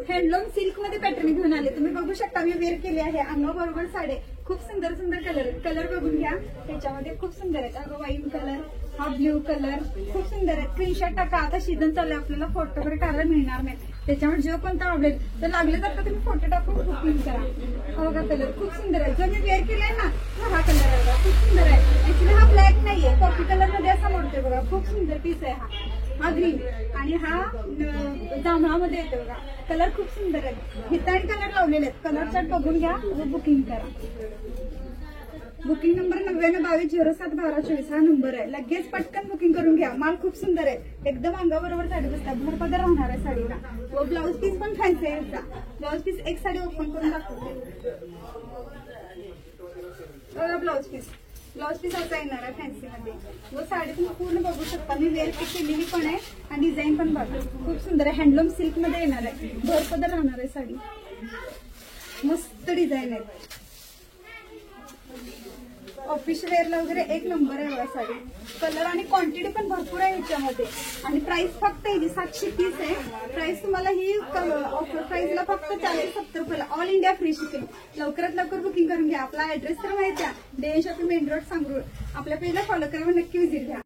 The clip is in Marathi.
हँडलूम सिल्क मध्ये पॅटर्न घेऊन आले. तुम्ही बघू शकता मी वेअर केली आहे. अंगाबरोबर साडे खूप सुंदर सुंदर कलर आहेत. कलर बघून घ्या, त्याच्यामध्ये खूप सुंदर आहेत. अगं वाईन कलर, हा ब्ल्यू कलर खूप सुंदर आहे. स्क्रीनशॉट टाका. आता सीझन चालू आहे, आपल्याला फोटो वगैरे काढायला मिळणार नाही. त्याच्यामुळे जो कोणता आवडेल तर लागले तर तुम्ही फोटो टाकून बुकिंग करा. हा बघा कलर खूप सुंदर आहे. जो मी वेअर केलाय ना हा कलर आहे बघा, खूप सुंदर आहे. ऍक्च्युली हा ब्लॅक नाहीये, कॉफी कलर मध्ये असा मोडतोय बघा. खूप सुंदर पीस आहे हा ग्रीन आणि हा जांभळामध्ये येतो बघा. कलर खूप सुंदर आहे. हिताणी कलर लावलेले आहेत. कलर चार्ट बघून घ्या व बुकिंग करा. बुकिंग नंबर 9922071224 हा नंबर आहे. लगेच पटकन बुकिंग करून घ्या. माल खूप सुंदर आहे. एकदम अंगाबरोबर साडी बसतात. भरपदर राहणार आहे साडीला. व ब्लाऊज पीस पण फॅन्सी आहे याचा. ब्लाऊज पीस एक साडी ओपन करून दाखवते बघा. ब्लाऊज पीस असा येणार आहे फॅन्सी मध्ये. व साडी तुम्ही पूर्ण बघू शकता. मी वेअर केलेली पण आहे आणि डिझाईन पण बघा खूप सुंदर आहे. हँडलूम सिल्क मध्ये येणार आहे. भरपदर राहणार आहे साडी. मस्त डिझाईन आहे. ऑफिस वेअरला वगैरे एक नंबर आहे बघा साडी. कलर आणि क्वांटिटी पण भरपूर आहे ह्याच्यामध्ये. आणि प्राइस फक्त याची 730 आहे. प्राइस तुम्हाला ही ऑफर प्राइसला फक्त 40-70 रुपयाला. All India free shipping. लवकरात लवकर बुकिंग करून घ्या. आपला ऍड्रेस तर माहिती आहे, DN shopping main road Sangrul. आपल्या पेजला फॉलो करा, नक्की व्हिजिट द्या.